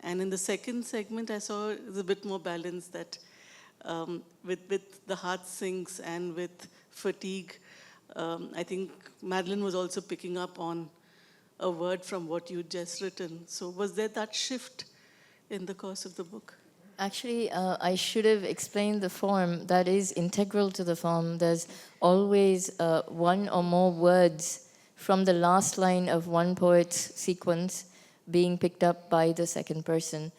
And in the second segment, I saw it was a bit more balanced, that with the heart sinks and with fatigue, I think Marilyn was also picking up on a word from what you'd just written. So was there that shift in the course of the book? Actually, I should have explained the form. That is integral to the form. There's always one or more words from the last line of one poet's sequence being picked up by the second person.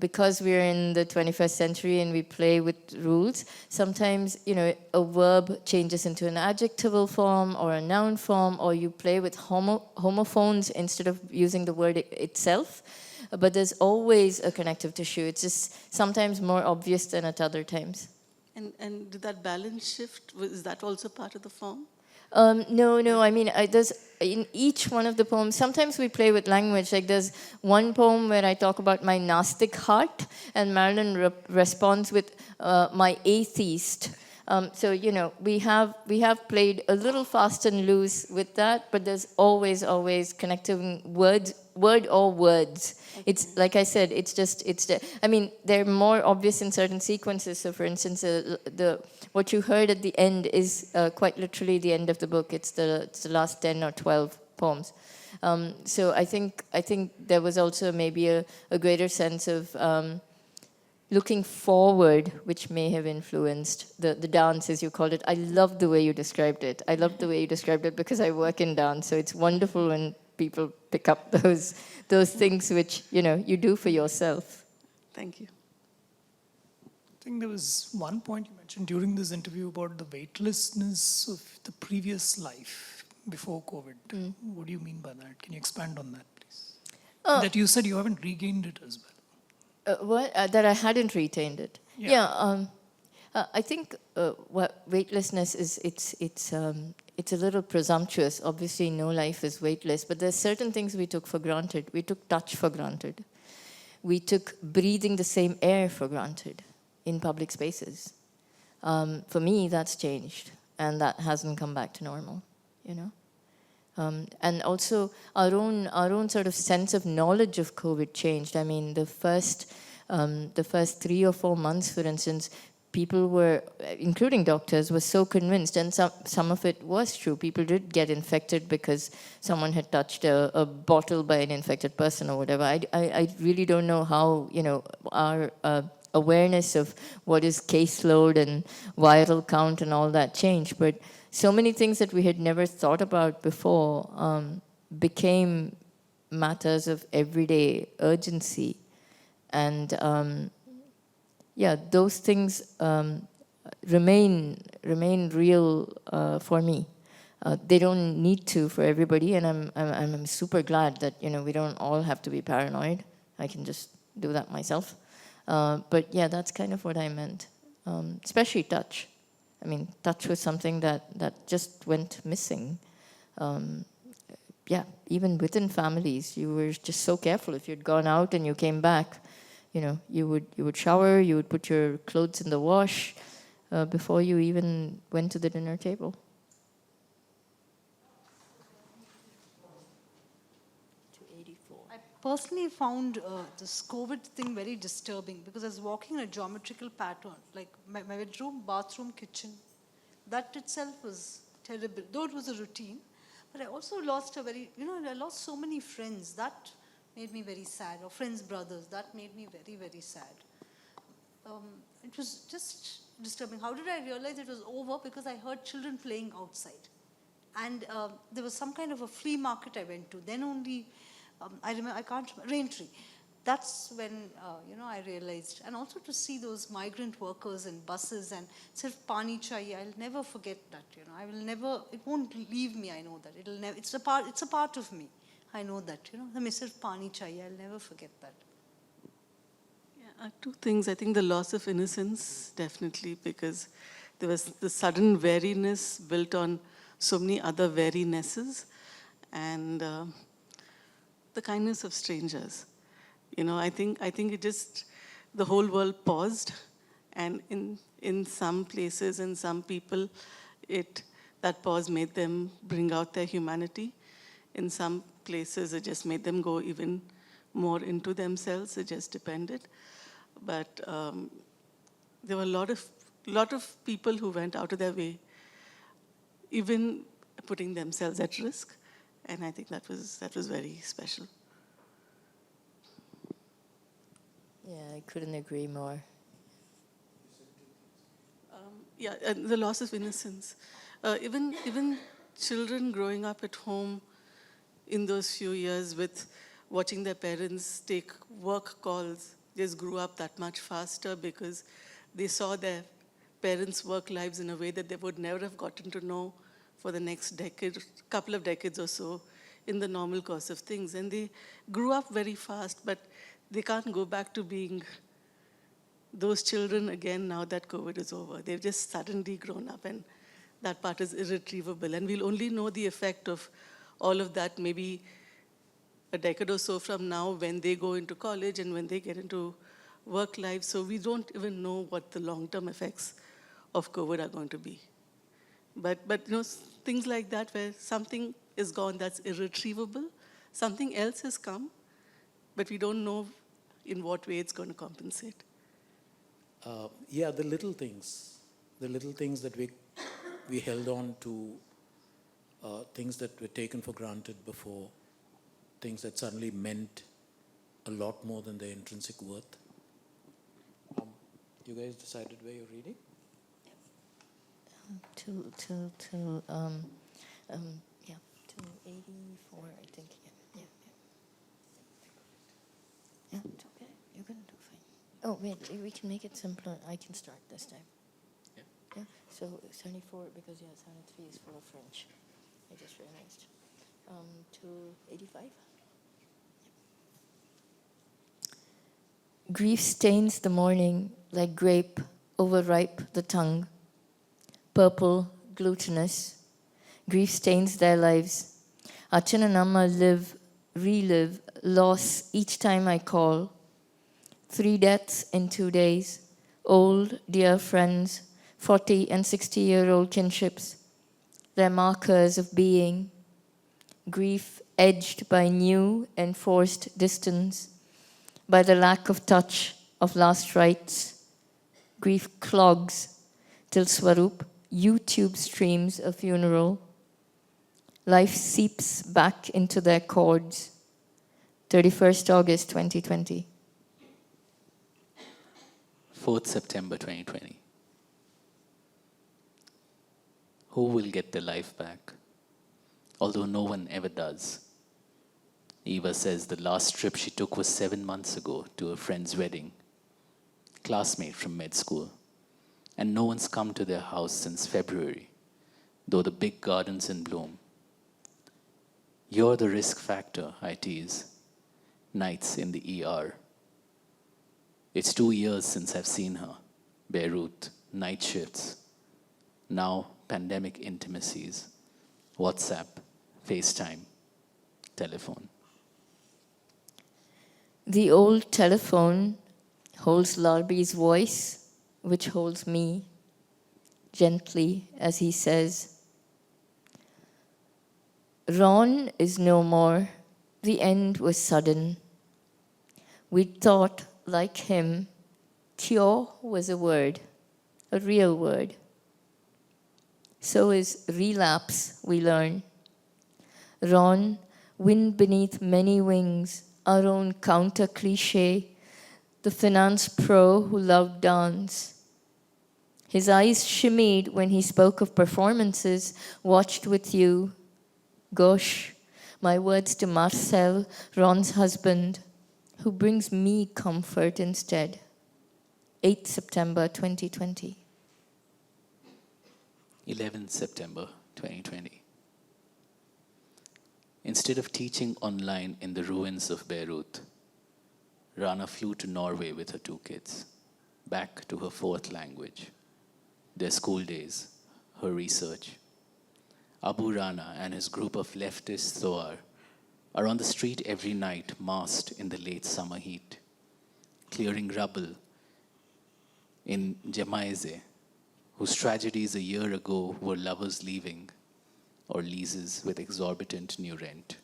Because we're in the 21st century and we play with rules, sometimes, a verb changes into an adjectival form or a noun form, or you play with homophones instead of using the word itself. But there's always a connective tissue. It's just sometimes more obvious than at other times. And did that balance shift? Is that also part of the form? No. I mean, there's in each one of the poems, sometimes we play with language. Like there's one poem where I talk about my Gnostic heart, and Marilyn responds with my atheist. So, we have played a little fast and loose with that, but there's always connecting word or words. Okay. It's like I said, they're more obvious in certain sequences. So, for instance, what you heard at the end is quite literally the end of the book. It's the last 10 or 12 poems. So I think there was also maybe a greater sense of looking forward, which may have influenced the dance, as you called it. I love the way you described it. I love the way you described it because I work in dance, so it's wonderful when people pick up those things which, you do for yourself. Thank you. I think there was one point you mentioned during this interview about the weightlessness of the previous life before COVID. What do you mean by that? Can you expand on that, please? That you said you haven't regained it as well. That I hadn't retained it. Yeah. I think what weightlessness is, it's a little presumptuous. Obviously, no life is weightless, but there's certain things we took for granted. We took touch for granted. We took breathing the same air for granted in public spaces. For me, that's changed, and that hasn't come back to normal, And also our own sort of sense of knowledge of COVID changed. I mean, the first 3 or 4 months, for instance, people were, including doctors, were so convinced, and some of it was true. People did get infected because someone had touched a bottle by an infected person or whatever. I really don't know how, our awareness of what is caseload and viral count and all that changed, but so many things that we had never thought about before became matters of everyday urgency. And those things remain real for me. They don't need to for everybody, and I'm super glad that we don't all have to be paranoid. I can just do that myself. But yeah, that's kind of what I meant, especially touch. I mean, touch was something that just went missing. Even within families, you were just so careful. If you'd gone out and you came back, you would shower, you would put your clothes in the wash before you even went to the dinner table. I personally found this COVID thing very disturbing because I was walking in a geometrical pattern, like my bedroom, bathroom, kitchen. That itself was terrible, though it was a routine. But I also lost I lost so many friends. That made me very sad, or friends' brothers. That made me very, very sad. It was just disturbing. How did I realize it was over? Because I heard children playing outside. And there was some kind of a flea market I went to. Then only, I can't remember, Raintree. that's when, I realized. And also to see those migrant workers in buses and sirf pani chahiye, I'll never forget that, I will never, it won't leave me, I know that. It'll never, it's a part of me. I know that, the sirf pani chahiye, I'll never forget that. Yeah, two things. I think the loss of innocence, definitely, because there was the sudden wariness built on so many other warinesses, and the kindness of strangers. I think it just, the whole world paused, and in some places, in some people, that pause made them bring out their humanity. In some places, it just made them go even more into themselves. It just depended. But there were a lot of people who went out of their way, even putting themselves at risk, and I think that was very special. Yeah, I couldn't agree more. And the loss of innocence. Even children growing up at home in those few years with watching their parents take work calls, just grew up that much faster because they saw their parents' work lives in a way that they would never have gotten to know for the next couple of decades or so in the normal course of things. And they grew up very fast, but they can't go back to being those children again now that COVID is over. They've just suddenly grown up, and that part is irretrievable. And we'll only know the effect of all of that maybe a decade or so from now when they go into college and when they get into work life. So we don't even know what the long-term effects of COVID are going to be. But things like that where something is gone that's irretrievable, something else has come, but we don't know in what way it's going to compensate. The little things that we held on to, things that were taken for granted before, things that suddenly meant a lot more than their intrinsic worth. You guys decided where you're reading? To 84, I think. Yeah, it's okay. You're gonna do fine. Oh wait, we can make it simpler. I can start this time. Yeah. So 74 because 73 is full of French. I just realized. To 85. Grief stains the morning like grape overripe the tongue. Purple, glutinous. Grief stains their lives. Achan and Amma relive loss each time I call. 3 deaths in 2 days. Old, dear friends, 40 and 60-year-old kinships. They're markers of being. Grief edged by new enforced distance, by the lack of touch of last rites. Grief clogs till Swarup YouTube streams a funeral. Life seeps back into their chords. 31st August 2020. 4th September 2020. Who will get their life back? Although no one ever does. Eva says the last trip she took was 7 months ago to a friend's wedding. Classmate from med school. And no one's come to their house since February, though the big garden's in bloom. You're the risk factor, I tease. Nights in the ER. It's 2 years since I've seen her. Beirut, night shifts. Now, pandemic intimacies. WhatsApp, FaceTime, telephone. The old telephone holds Larby's voice, which holds me gently as he says, Ron is no more. The end was sudden. We thought, like him, cure was a word, a real word. So is relapse, we learn. Ron, wind beneath many wings, our own counter cliche, the finance pro who loved dance. His eyes shimmied when he spoke of performances watched with you. Gosh, my words to Marcel, Ron's husband. who brings me comfort instead. 8 September 2020. 11 September 2020. Instead of teaching online in the ruins of Beirut, Rana flew to Norway with her 2 kids, back to her 4th language, their school days, her research. Abu Rana and his group of leftist Zohar are on the street every night, masked in the late summer heat, clearing rubble in Jemaize, whose tragedies a year ago were lovers leaving or leases with exorbitant new rent.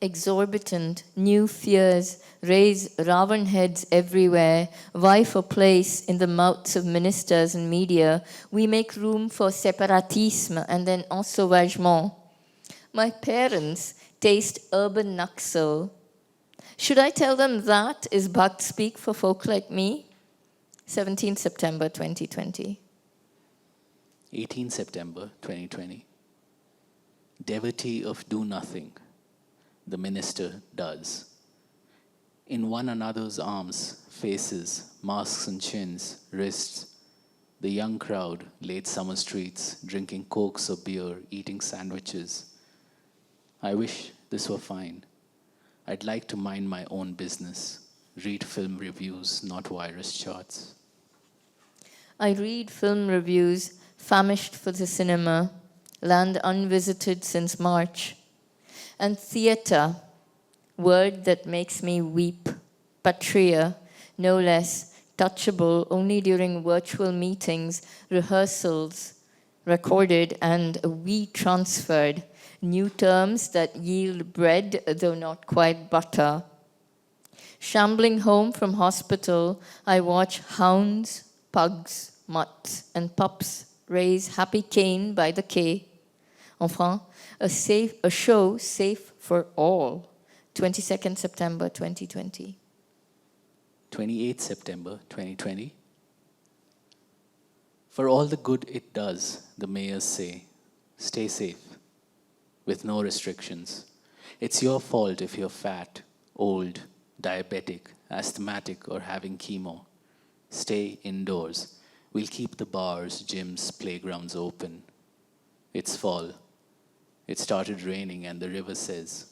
Exorbitant, new fears raise Ravan heads everywhere, vie for place in the mouths of ministers and media. We make room for separatisme and then ensauvagement. My parents taste urban Naxal. Should I tell them that is Bhakt speak for folk like me? 17 September 2020. 18 September 2020. Devotee of do nothing, the minister does. In one another's arms, faces, masks and chins, wrists, the young crowd, late summer streets, drinking cokes or beer, eating sandwiches. I wish this were fine. I'd like to mind my own business, read film reviews, not virus charts. I read film reviews, famished for the cinema, land unvisited since March. And theatre, word that makes me weep, patria, no less, touchable only during virtual meetings, rehearsals, recorded and we-transferred, new terms that yield bread, though not quite butter. Shambling home from hospital, I watch hounds, pugs, mutts, and pups raise happy Cain by the K. Enfin, a show safe for all. 22nd September 2020. 28 September 2020. For all the good it does, the mayors say, stay safe, with no restrictions. It's your fault if you're fat, old, diabetic, asthmatic, or having chemo. Stay indoors. We'll keep the bars, gyms, playgrounds open. It's fall. It started raining and the river says,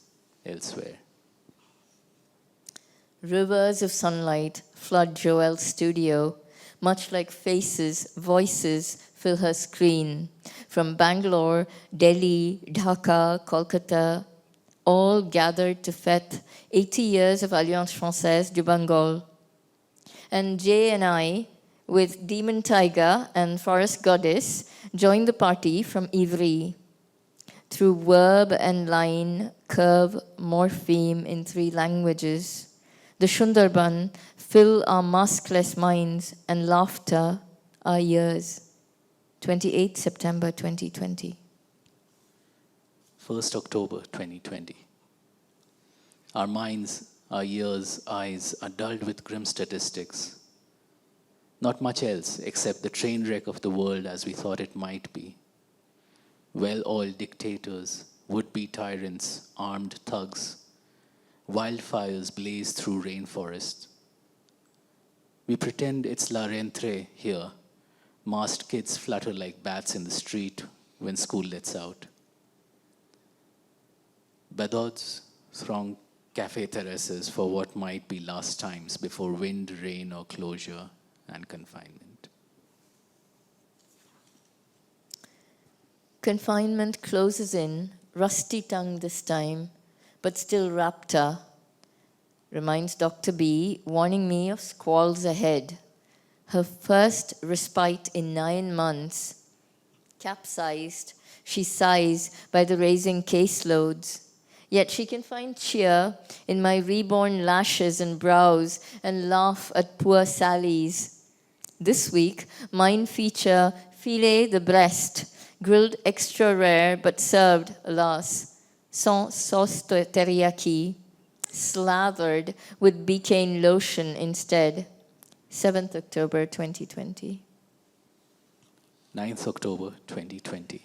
elsewhere. Rivers of sunlight flood Joelle's studio, much like faces, voices fill her screen. From Bangalore, Delhi, Dhaka, Kolkata, all gathered to fête 80 years of Alliance Française du Bengal. And Jay and I, with Demon Tiger and Forest Goddess, joined the party from Ivry. Through verb and line, curve, morpheme in 3 languages. The Shundarban fill our maskless minds and laughter our ears. 28 September 2020. 1st October 2020. Our minds, our ears, eyes are dulled with grim statistics. Not much else except the train wreck of the world as we thought it might be. Well-oiled dictators, would-be tyrants, armed thugs. Wildfires blaze through rainforests. We pretend it's la rentrée here. Masked kids flutter like bats in the street when school lets out. Badods throng cafe terraces for what might be last times before wind, rain, or closure and confinement. Confinement closes in, rusty tongue this time, but still raptor, reminds Dr. B, warning me of squalls ahead. Her first respite in 9 months. Capsized, she sighs by the raising caseloads. Yet she can find cheer in my reborn lashes and brows and laugh at poor Sally's. This week, mine feature filet de breast, grilled extra rare but served, alas, sans sauce teriyaki, slathered with betaine lotion instead. 7th October 2020. 9th October 2020.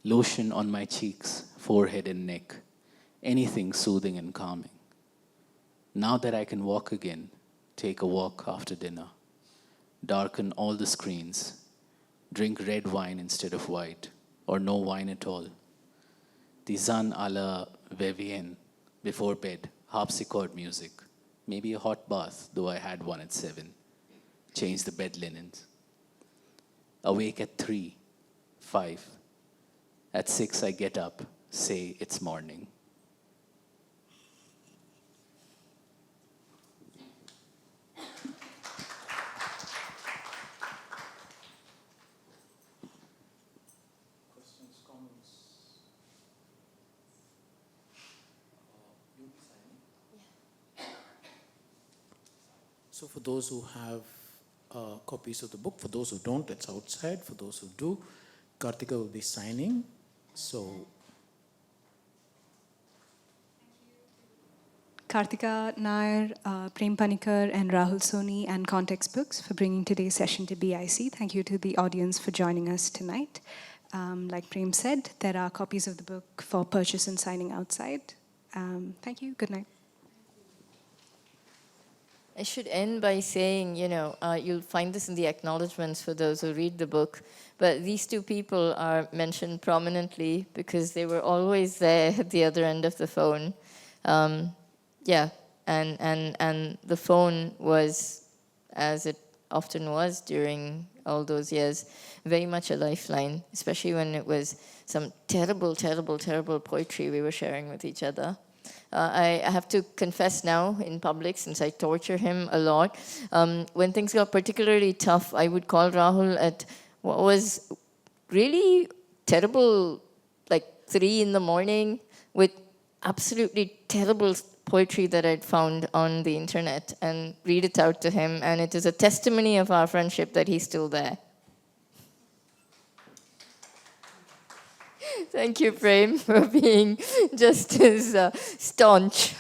Lotion on my cheeks, forehead and neck, anything soothing and calming. Now that I can walk again, take a walk after dinner, darken all the screens, drink red wine instead of white, or no wine at all. Tisane à la Vivienne, before bed, harpsichord music, maybe a hot bath, though I had one at 7, change the bed linens. Awake at 3, 5. At 6 I get up, say it's morning. So for those who have copies of the book, for those who don't, it's outside. For those who do, Karthika will be signing. So Karthika, Nair, Prem Panikar, and Rahul Soni, and Context Books for bringing today's session to BIC. Thank you to the audience for joining us tonight. Like Prem said, there are copies of the book for purchase and signing outside. Thank you. Good night. I should end by saying, you'll find this in the acknowledgements for those who read the book, but these two people are mentioned prominently because they were always there at the other end of the phone. And the phone was, as it often was during all those years, very much a lifeline, especially when it was some terrible, terrible, terrible poetry we were sharing with each other. I have to confess now in public, since I torture him a lot, when things got particularly tough, I would call Rahul at what was really terrible, like 3 a.m, with absolutely terrible poetry that I'd found on the internet, and read it out to him, and it is a testimony of our friendship that he's still there. Thank you, Prem, for being just as staunch.